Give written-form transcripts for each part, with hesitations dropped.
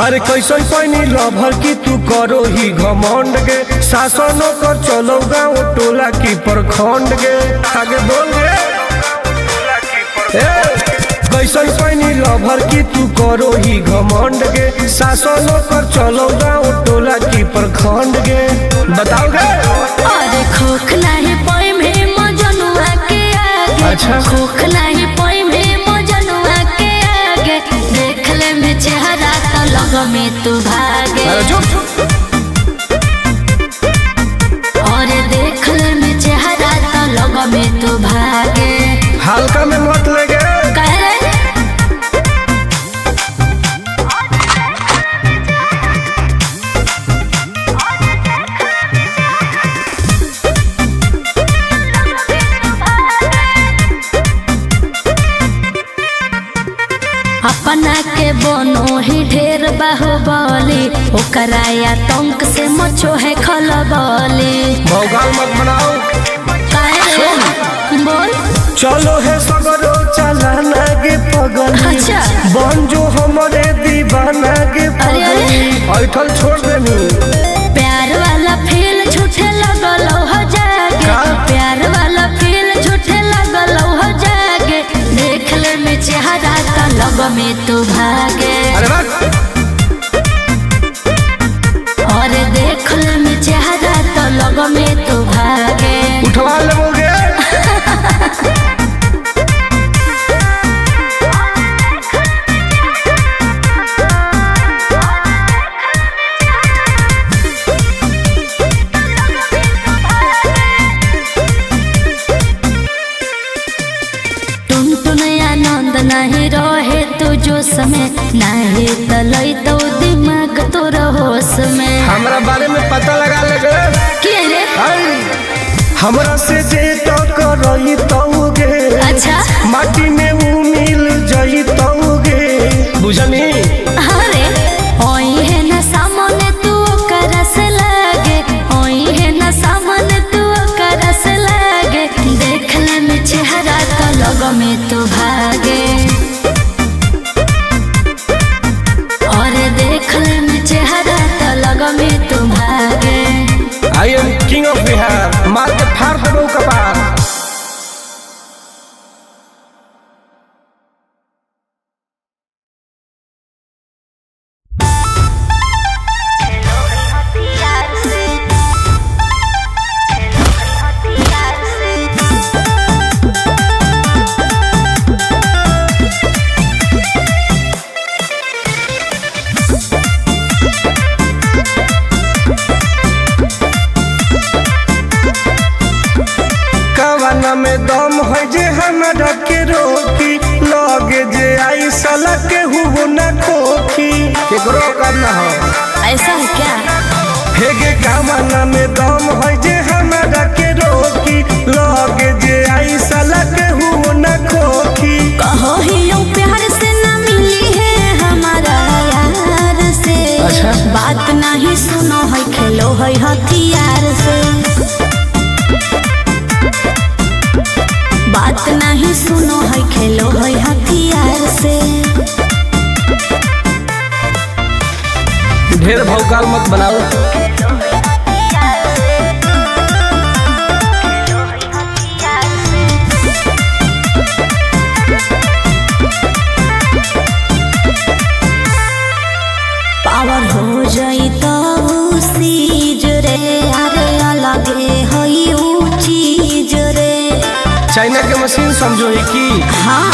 अरे कैसन पैनी लभर की तू करो ही घमंड गे शासनों कर चलो गाँव टोला की प्रखंड गे आगे बोल गे कैसन पैनी लभर की तू करो ही घमंड गे शासनों कर चलो गाँव टोला की प्रखंड गे बताओ गे। अरे खोखला है पोई में मजनुआ के आगे। अच्छा खोखला है पोई में मजनुआ के आगे देख ले में चेहरा तो लग में तू भागे। और देख ले में चेहरा तो लग में तू भागे। हल्का में मत लगे कह रहे अपना के बनो ही ढेर बाहुबली ओकरा आतंक से मचो है खलबली। भौकाल मत बनाओ बोल चलो है सगरो चलाना गे पगली। अच्छा। बन जो हमारे दीवाना गे पगली ऐठल छोड़ देनी। प्यार वाला फील झूठे लगल हो जागे। का? प्यार वाला फील झूठे लगल हो जागे देख ले में चेहरा का लग में तू भागे। अरे बस और देख ले में चेहरा तो लग में तू भागे। उठवा लोगे नहीं रहे तू जो समय नहीं तलई तो दिमाग तो होश में। हमरा बारे में पता लगा लगे के रे हमरा से जे तो करई तौगे। अच्छा माटी में ऊ मिल जई तौगे बुझनी। अरे ओई है ना सामने तू करस लागे। ओई है ना सामने तू करस लागे देख ले में चेहरा तो लग में तू भागे। और देख ले में चेहरा तो लग में तू भागे। I am king of Bihar मार के फाड़ देबो कपार। कवाना में दम है जे हमरा के रोकी लगे जे आई साला के हुबो ना खोखी केकरो करना हो। ऐसा है क्या? हेगे कवाना में दम है जे हमरा के रोकी लगे जे आई साला के हुबो ना खोखी। कहो ही यूं प्यार से ना मिली है हमारा यार से। अच्छा। बात नहीं सुनो है खेलो है हथियार से। बात नहीं सुनो है खेलो है हथियार से। ढेर भौकाल मत बनाओ। पावर हो जाई तो सीज रे अरे अलगे हई ऊ चीज रे। चाइना के मशीन समझो ही की हाँ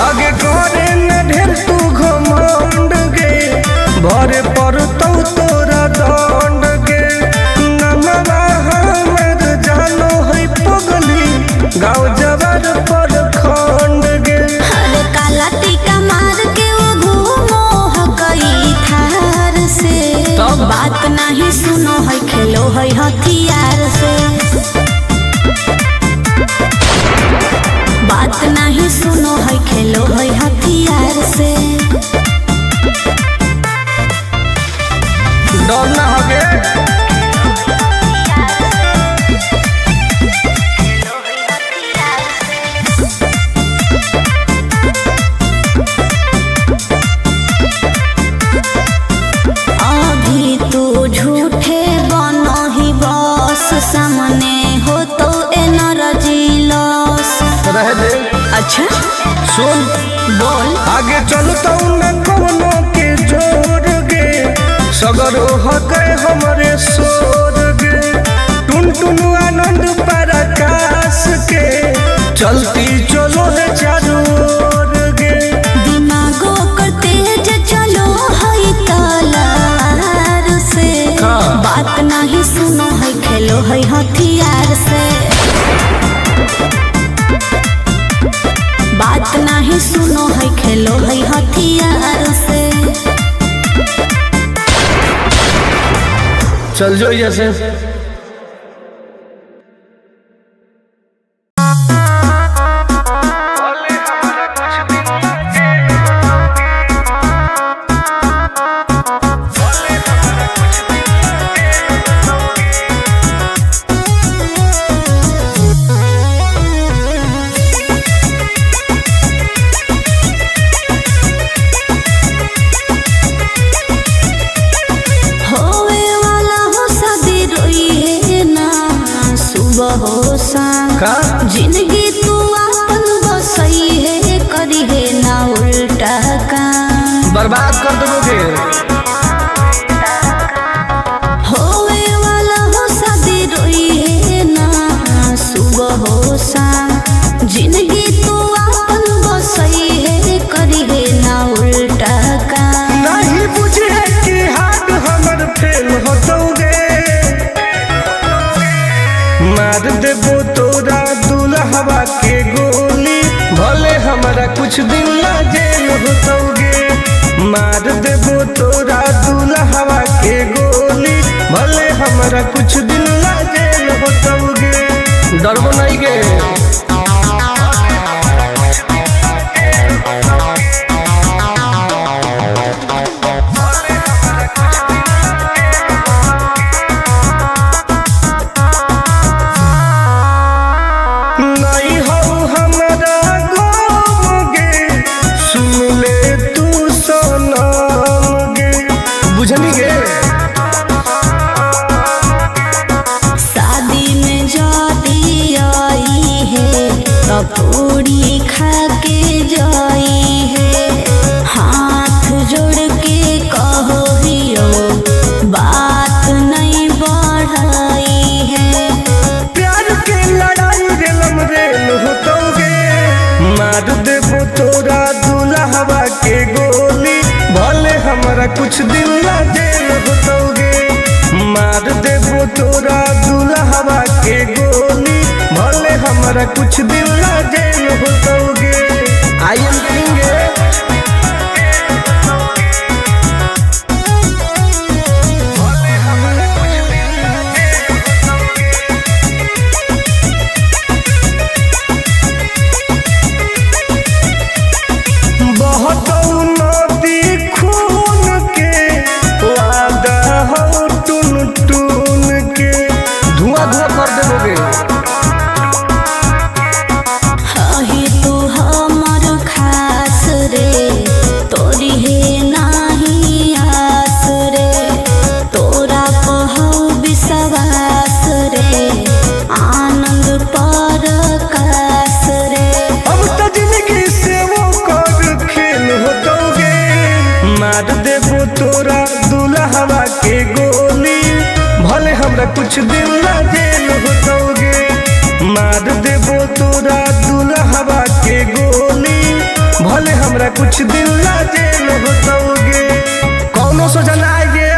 आगे करे न ढेर तू घमंड गे भरे पर तो तोरा दंड गे। नमवा हमर जानो है पगली गाँव जबर पर खंड गे। अरे काला टीका मार के वो घूमो हकई थार से। तब? बात नहीं सुनो है खेलो है हथियार से। में हो तो एनर्जी लॉस। रह दे। अच्छा सुन बोल। आगे चलता न कोनो के जोर गे, सगरो हके हमरे सोर गे, टुन टुन आनंद पराकाश के चलती चलो है चारों ओर गे। दिमागो कर तेज चलो है तलार से, बात नहीं सुनो है खेलो है हथियार से, बात नहीं सुनो है खेलो है हथियार से। चल जो जैसे जिंदगी तू अपन बसई है, करी है ना उल्टा काम, बर्बाद कर दोगे। होवे वाला हो शादी रोई है ना सुबह हो शाम, जिंदगी तू अपन बसई है, करी है ना उल्टा काम। नहीं बुझे कि हाथ हमर फेल होतोगे, मार देबो तोरा दुल्हवा के गोली, भले हमारा कुछ दिन ला जेल होतोगे। मार देबो तोरा दुल्हवा के गोली, भले हमारा कुछ दिन ला जेल होतोगे। डरबो नहीं गे। शादी में जाती आई है तो पूरी खा के जाई है, हाथ जोड़ के कहो हियो बात नहीं बढ़ाई है। प्यार के लड़ाई रेलम रेल होतोगे, मार देबो तोरा दुल्हवा के गोली, भले हमारा कुछ दिन ला जेल होतोगे। मार देबो तोरा दुल्हवा के गोली, भले हमारा कुछ दिन ला जेल होतोगे। I am king. मार देबो तोरा दुल्हवा के गोली, भले हमरा कुछ दिन ला जेल होतोगे। मार देबो तोरा दुल्हवा के गोली, भले हमरा कुछ दिन ला जेल होतोगे। कौनो सोचा ना आएगे।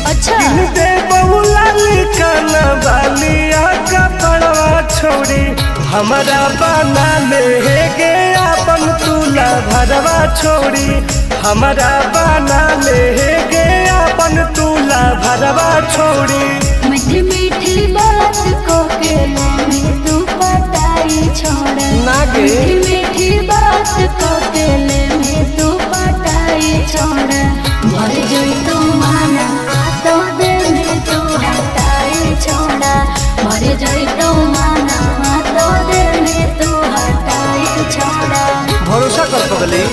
अच्छा दे बहुला काना बालिया का पड़वा छोड़ी, हमारा बना ले गे अपन तुला भरवा छोड़ी, हमारा बना ले गे अपन तुला भरवा छोड़ी। मीठी मीठी बात बात को के लेने तू पटाई छोड़ा नागे मीठी बात को के लेने तू पटाई छोड़ा मर जोई तू माना तो दिल में तू हटाई छोड़ा मर जोई तू माना तो दिल में तू हटाई छोड़ा भरोसा कर पगली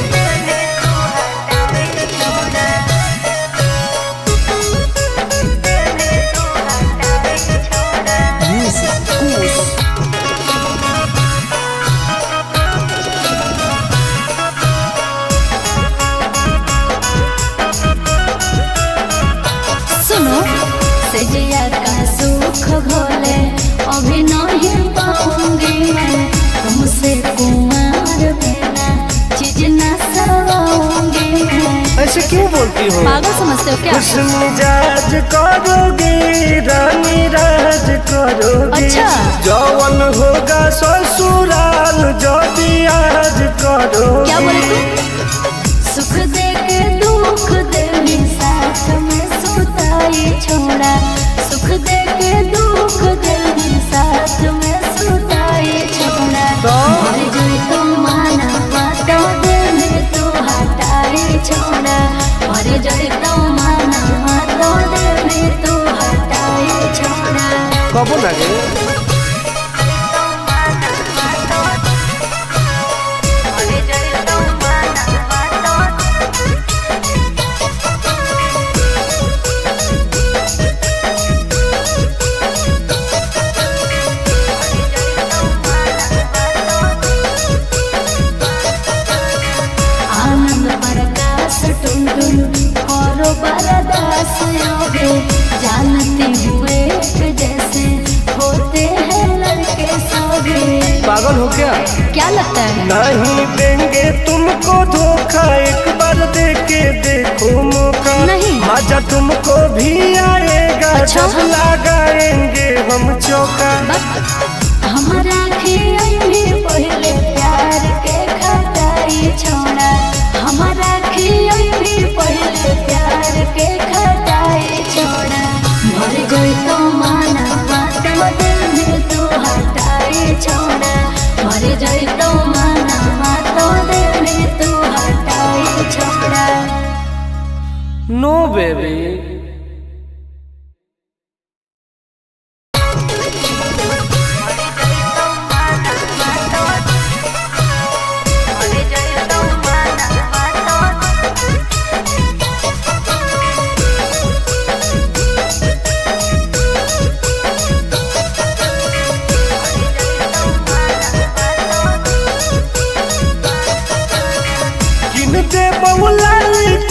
सुनो सजिया का सुख घोले अभी नहीं पाऊंगी मैं तुमसे कुमार बिना चीज न सवाऊंगी मैं ऐसे क्यों बोलती हो? पागल समझते हो क्या? खुश मिजाज करोगी रानी राज करोगी अच्छा। जौवन होगा ससुराल जो भी आज करोगी क्या बोले तू? सुख दे के दुख दे साथ में सुताई छोड़ा सुख दे के दुख दे साथ में सुताई छोड़ा मर जोई तू माना तो दिल में तू हटाई छोड़ा मर जोई तू माना तो दिल में तू हटाई छोड़ा कबो लगे आनंद प्रकाश टुनटुन करो बरदास योगे जानते हुए जैसे होते हैं लड़के सभी पागल हो क्या? क्या लगता है? नहीं देंगे तुमको धोखा एक बार दे के देखो मौका नहीं। मजा तुमको भी आएगा अच्छा। जब लगाएंगे हम चौका हमारा खियाई भी पहले प्यार के खटाई छोड़ा हमारा खियाई भी पहले प्यार के खटाई छोड़ा मर गई तो माना तो दिल में तू हटाई छोड़ा मर गई तो माना तो दिल में तू हटाई छोड़ा नो बेबी दे बहुला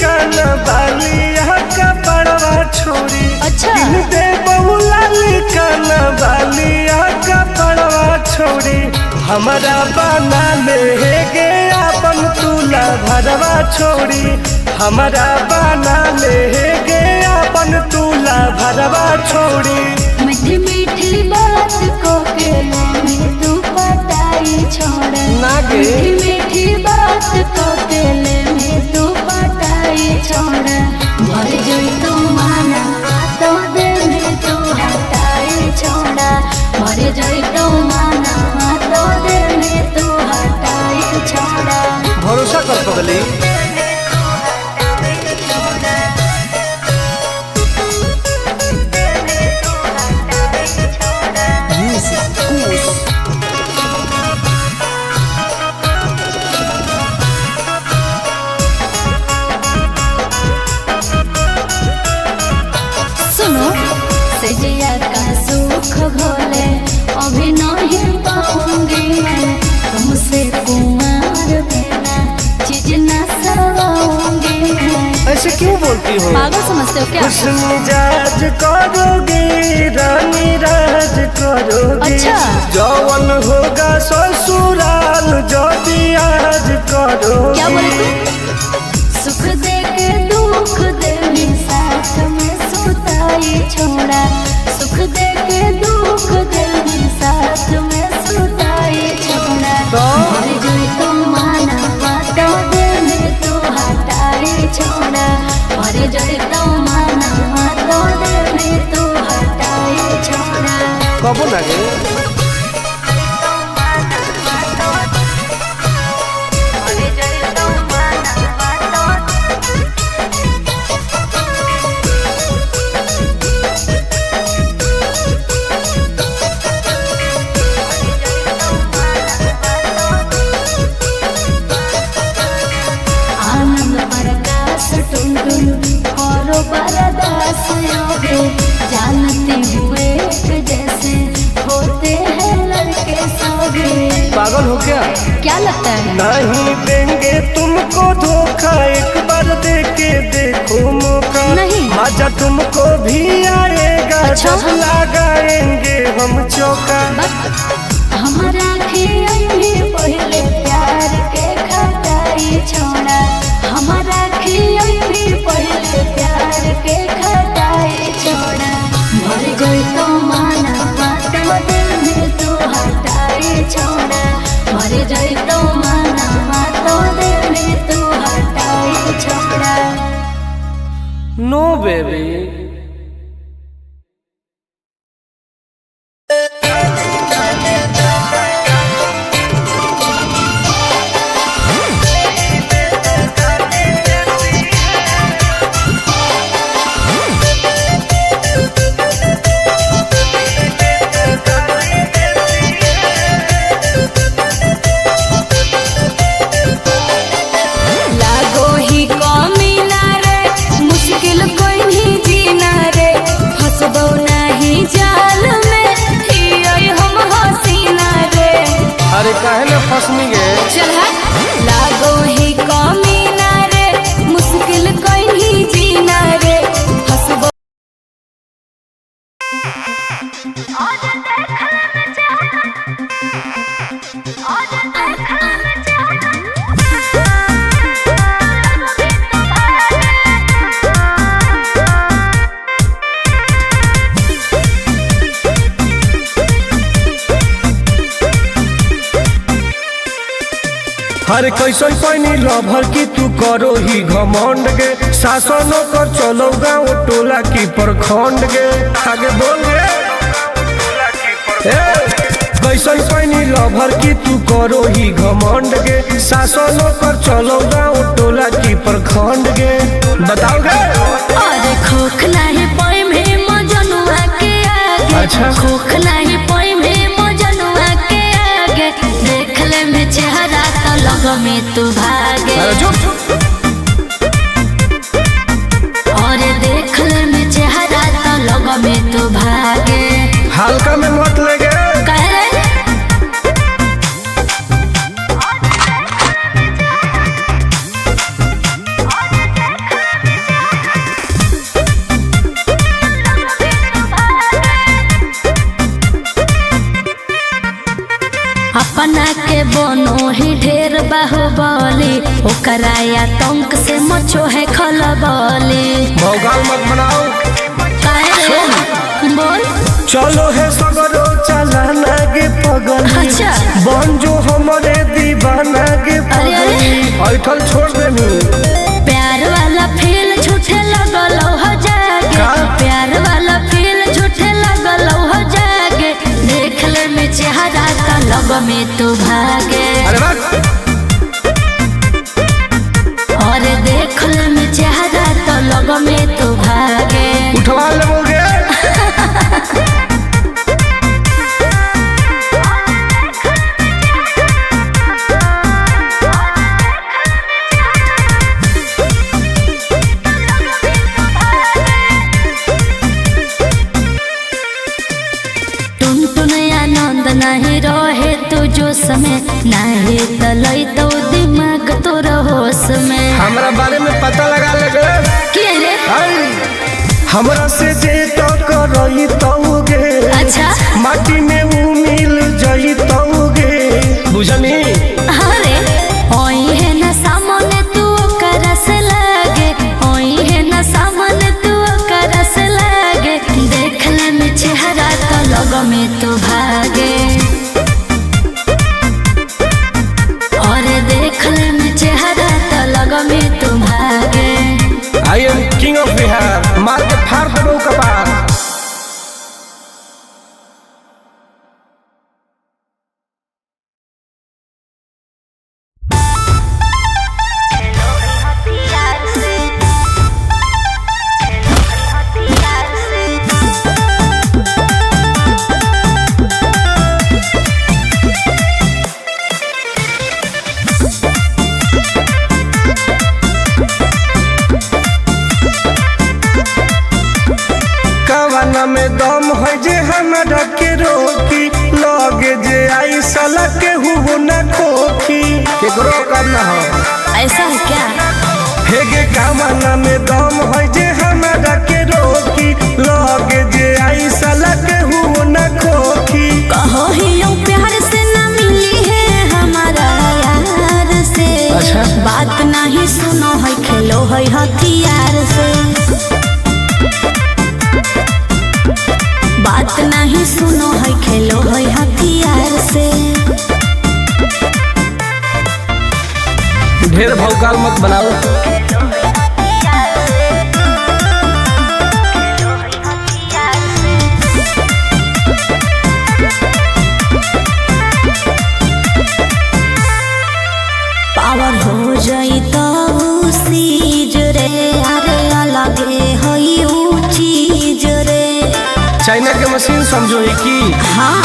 काना बालिया का बड़वा छोड़ी अच्छा। दे बहुला काना बालिया का बड़वा छोड़ी हमारा बना ले गे अपन तुला भरवा छोड़ी हमारा बना ले गे अपन तुला भरवा छोड़ी मीठी मीठी बात को के लेने तू पटाई छोड़ा नागे मीठी मीठी बात को के लेने तू पटाई छोड़ा मर जोई तू माना तो दिल में तू हटाई छोड़ा मर जोई तू माना तो दिल में तू हटाई छोड़ा भरोसा कर पगली सुनो सजिया का सुख घोले अभी नहीं पाऊंगी मैं तुमसे कुमार बिना चीज न सवाऊंगी मैं ऐसे क्यों बोलती हो? पागल समझते हो क्या? खुश मिजाज करोगी रानी राज करोगी अच्छा। जौवन होगा ससुराल जो भी आज करोगी क्या बोले तू? सुख दे के दुख दे साथ में सुताई छोड़ा सुख दे के दुख दे साथ में सुताई छोड़ा मर जोई तू माना तो दिल में तू हटाई छोड़ा मर जोई तू माना तो दिल में तू हटाई छोड़ा कबो पागल हो क्या? क्या लगता है? नहीं देंगे तुमको धोखा, एक बार दे के देखो मौका। नहीं। मजा तुमको भी आएगा। अच्छा? जब लगाएंगे हम चौका। हमारा पहले प्यार के खटाई छोड़ा, हमारा पहले प्यार के खटाई छोड़ा। मर गई तो माना माता दिल में तू हटाई छोड़ा, मर गई तो माना माता दिल में तू हटाई छोड़ा। नो बेबी। अरे काहे ना फसनी गे? चल लागो ही कमीना रे, मुश्किल कोई नहीं जीना रे, हंसबो अरे कैसन पैनी लभर की तू करो ही घमंड गे। शासनों कर चलो गाँव टोला की प्रखंड गे। आगे बोल गे। कैसन पैनी लभर की तू करो ही घमंड गे। शासनों कर चलो गाँव टोला की प्रखंड गे। बताओ गे। अरे खोख नहीं पाई में मजनुआ के आगे। अच्छा। खोख नहीं पाई में मजनुआ के आगे, देख ले में चेहरा तो लगो में तू भागे। अरे चुप। और देख ले में चेहरा तो लगो में तू भागे। हल्का में मत लगे। कह रे अपना के बनो ही ढेर बाहुबली, ओकरा आतंक से मचो है खलबली। भौकाल मत बनाओ। बोल। चलो है सगरो चलाना गे पगली। अच्छा। बन जो हमारे दीवाना गे पगली। ऐठल छोड़ देनी। प्यार वाला फील झूठे लगल हो जागे। का? प्यार वाला फील झूठे लगल हो जागे, देख ले में चेहरा का लग में तू भागे। अरे बात। और देख ले में चेहरा तो लग में तू भागे। उठवा लोगे। नहीं रहे तू जो समय, नहीं तलई तो दिमाग तो होश में। हमरा बारे में पता लगा लगे। क्या रे? हमरा से जे तो करई तौगे। अच्छा। माटी में ऊ मिल जई तौगे। बुझनी? अरे ओई है ना सामने तू करस लागे, ओई है ना सामने तू करस लागे, देख ले में चेहरा तो लग में तू भागे। और देख ले में चेहरा तो लग में तू भागे। I am king of Bihar. मार के फाड़ देबो कपार। में दम है जे हमरा के रोकी। लगे जे आई साला के हुओ न खोखी केकरो करना हो। ऐसा है क्या? हेगे कामना में दम है जे हमारा के रोकी लगे जे आई साला के हुओ न खोखी। कहो ही यूं प्यार से ना मिली है हमारा यार से। अच्छा। बात नहीं सुनो है खेलो है हथियार से। बात नहीं सुनो है खेलो है हथियार से। ढेर भौकाल मत बनाओ। पावर हो जाई तो सीज रे अरे अलगे हई ऊ चीज रे। चाइना के मशीन समझो ही की। हाँ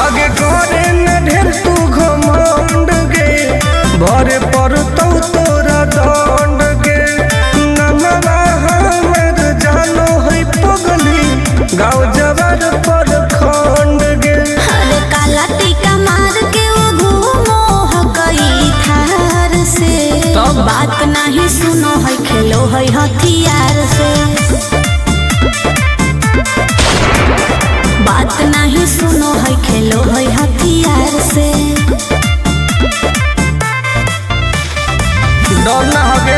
आगे करे न ढेर तू घमंड गे भरे पर तो तोरा दंड गे नमवा हमर जानो है पगली गाँव जवार पर खंड गे। अरे काला टीका मार के वो घूमो हकई थार से। तब? बात नहीं सुनो है खेलो है हथियार से। बात नहीं सुनो है खेलो है हथियार से। डर ना होगे।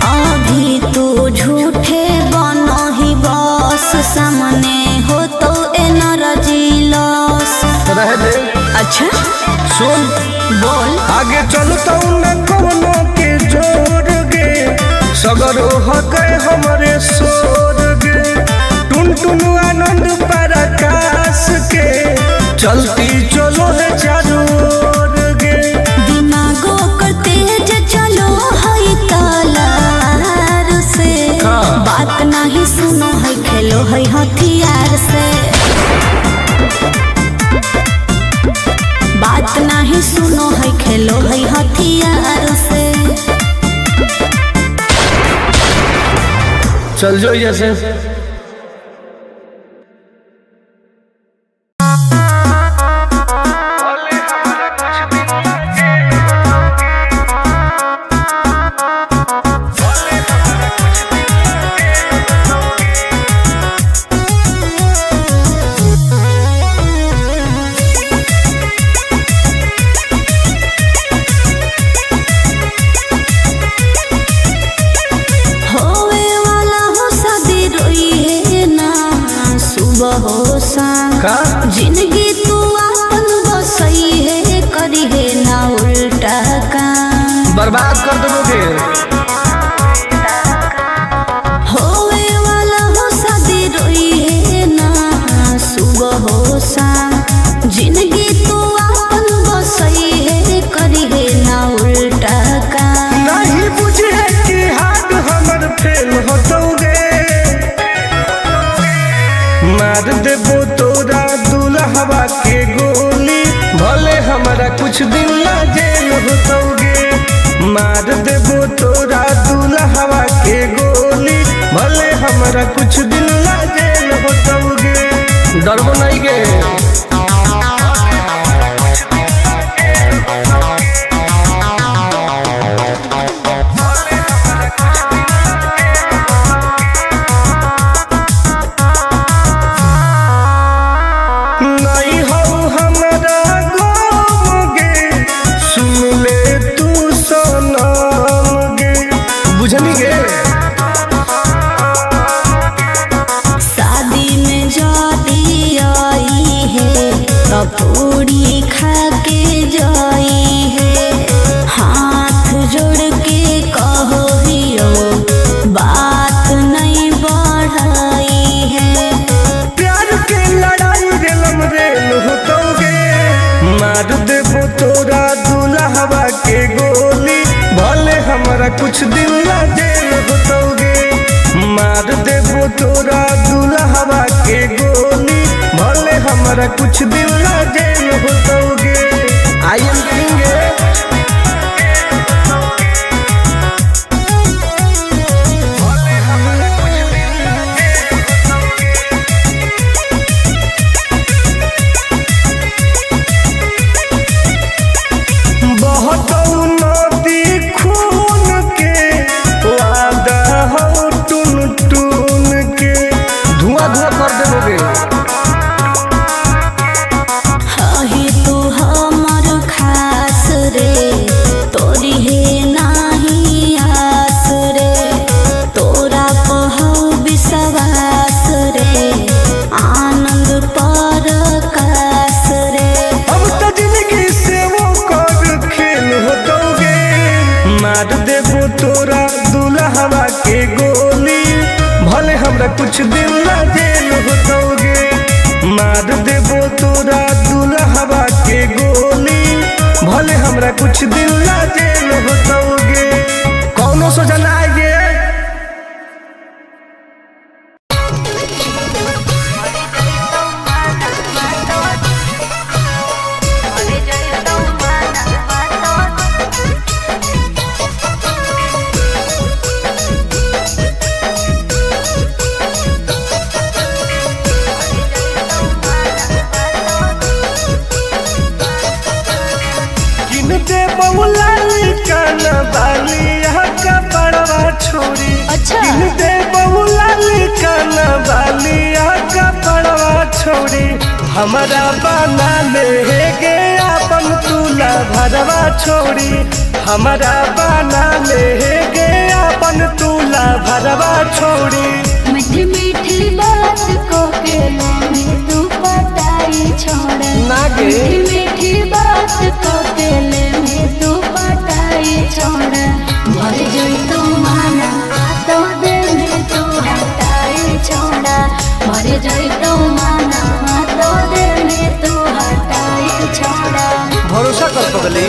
अभी तू झूठे बनो ही बस सामने हो तो एनर्जी लॉस। रह दे। अच्छा सुन बोल। आगे चलता न कोनो के जोर गे सगर हके हमरे सोर गे टुन टुन आनंद पराकाश के चलती चलो है चारू ओर गे। दिमागो कर तेज चलो है तलवार से। हाँ। बात नहीं सुनो है खेलो है हथियार से। बात नहीं सुनो है खेलो है हथियार से। चल जो जैसे होवे वाला हो शादी रोई है ना सुबह हो शाम। का जिंदगी तू अपन बसई है करी है ना उल्टा काम। बर्बाद कर दोगे। होवे वाला हो शादी रोई है ना सुबह हो शाम। जिंदगी तू अपन बसई है करी है ना उल्टा काम। नहीं बुझे कि हाथ हमर फेल होतोगे मार देबो तोरा दुल्हवा के गोली भले हमारा कुछ दिन ला जेल होतोगे। मार देबो तोरा दुल्हवा के गोली भले हमारा कुछ दिन ला जेल होतोगे। डरबो नहीं गे। नहीं हो हमरा गम गे सुन ले तू सनम गे बुझनी गे। शादी में जाती आई है तो पूरी खा के जाई है। हाथ जोड़ के कहो हियो बात नहीं बढ़ाई है। प्यार के लड़ाई रेलम रेल होतोगे मार देबो तोरा दुल्हवा के गोली भले हमारा कुछ दिन ला जेल होतोगे। मार देबो तोरा दुल्हवा के गोली भले हमारा कुछ दिन ला जेल होतोगे। I am king. गोली, भले हमरा कुछ दिन ला जेल होतोगे। मार देबो तोरा दुल्हवा के गोली, भले हमरा कुछ दिन ला जेल होतोगे। कौनो सोचा ना आएगे। छोरी अच्छा दे बहुला लिखाना बालिया का पड़वा छोरी, हमारा बना ले गे अपन तुला भरवा छोरी, हमारा बना ले गे अपन तुला भरवा छोरी। मीठी मीठी बात को के में तू पटाई छोड़ नागे मीठी मीठी बात को के में तू पटाई छोड़, भर जोई तू माना तो दे में तू हटाई छोड़ा, भर जोई तू माना तो दे में तू हटाई छोड़ा। भरोसा कर पगली।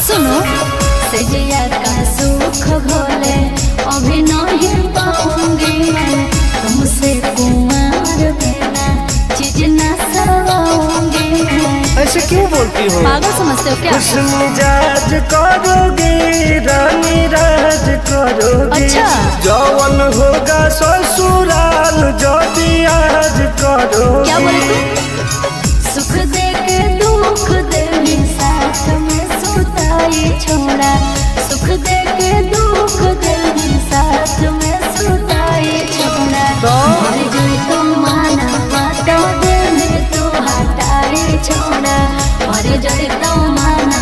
सुनो सजिया का सुख घोले अभी नहीं पाऊंगी मैं, तुमसे कुमार बिना चीज न सवाऊंगी मैं। ऐसे क्यों बोलती हो? पागल समझते हो क्या? खुश मिजाज करोगे रानी राज करोगे। अच्छा जौवन होगा ससुराल जो आज करोगे। क्या बोले तू? सुख दे के दुख दे साथ में सुताई छोड़ा, सुख दे के दुख दे साथ में सुताई छोड़ा। मर जोई तू माना तो दे में तू हटाई छोड़ा, मर जोई तू माना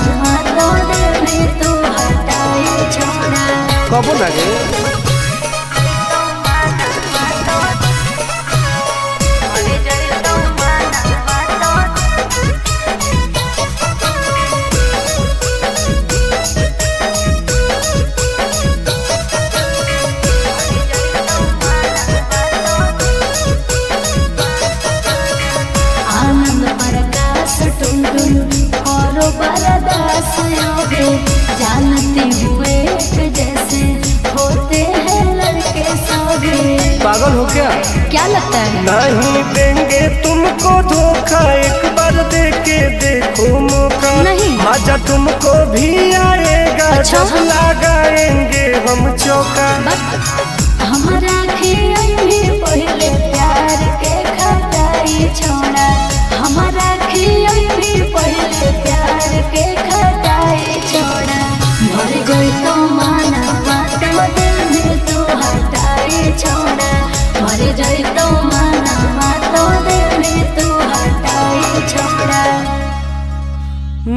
तो दे में तू हटाई छोड़ा। कबो लगे बरदास योगे जानती हुए जैसे होते हैं लड़के सभी। पागल हो क्या लगता है? नहीं देंगे तुमको धोखा, एक बार दे के देखो मौका। नहीं मजा तुमको भी आएगा। अच्छा? जब लगाएंगे हम चौका। हमारा भी पहले प्यार के खटाई छोड़ा, हमारा भी पहले प्यार के खटाई छोड़ा। मर जोई तो माना तो दिल में तू हटाई छोड़ा, मर जोई तो माना तो दिल में तू हटाई छोड़ा।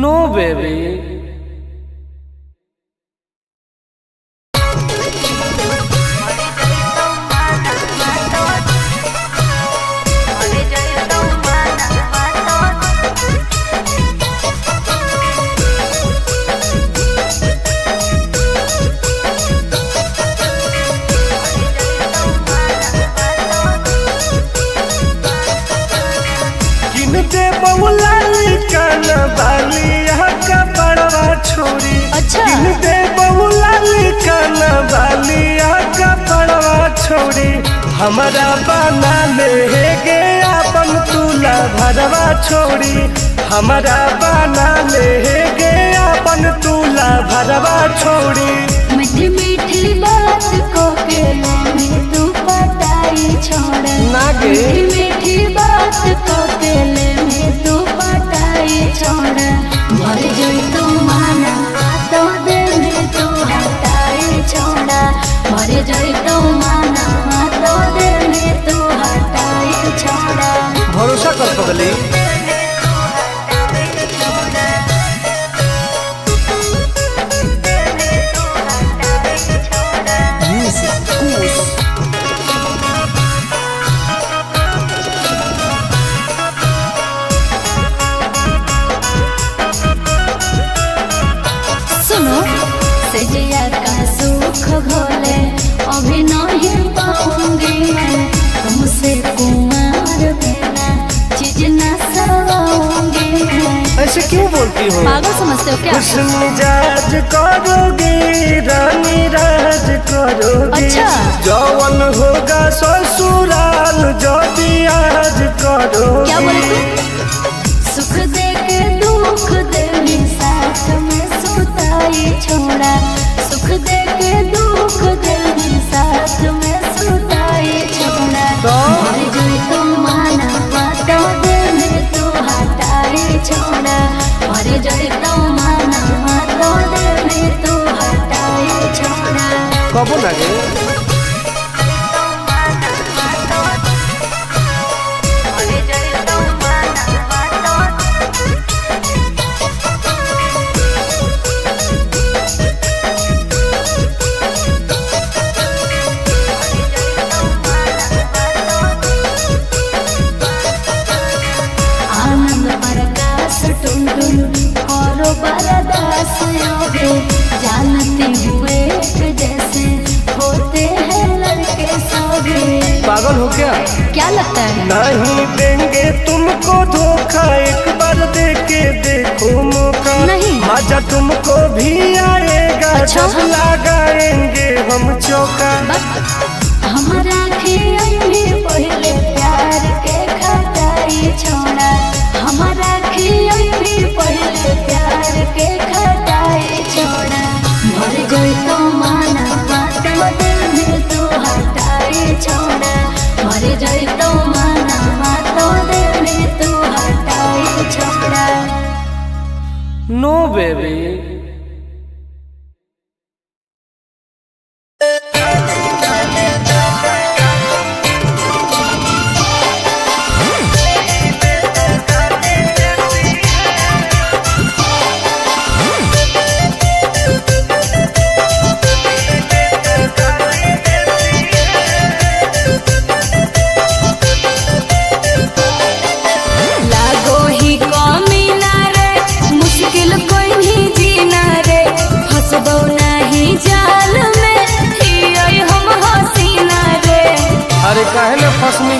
नो बेबी। छोरी अच्छा दे बहुला लिखाना बालिया का पड़वा छोरी, हमारा बना ले गे अपन तुला भरवा छोरी, हमारा बना ले गे अपन तुला भरवा छोरी। मीठी मीठी बात को के में तू पटाई छोड़, नागे मीठी मीठी बात को के में तू पटाई छोड़। भर जोई तू माना तो दे में तू हटाई छोड़ा, भर जोई तू माना तो दे में तू हटाई छोड़ा। भरोसा कर पगली। ऐसे क्यों बोलती हो? पागल समझते हो क्या? खुश मिजाज करोगे रानी राज करोगे। अच्छा। जौवन होगा ससुराल जो आज करोगे। क्या बोले तू? सुख दे के दुख दे साथ में सुताई छोड़ा, सुख दे के दुख दे साथ में सुताई छोड़ा। मर जाए तो माना बातों दे में तू हटाई छोड़ा, मर जाए तो माना बातों दे में तू हटाई छोड़ा। कबो लगे जानते हुए जैसे होते हैं लड़के सभी। पागल हो क्या? क्या लगता है? नहीं देंगे तुमको धोखा, एक बार दे के देखो मौका। नहीं। मजा तुमको भी आएगा। अच्छा। जब लगाएंगे हम चौका। हमारा भी पहले प्यार के खटाई छोड़ा, हमारा भी पहले प्यार के खटाई छोड़ा। मर गई तो माना बातों दिल में तू हटाई छोड़ा, मर गई तो माना बातों दिल में तू हटाई छोड़ा। नो बेबी। अरे काहे ना फंसनी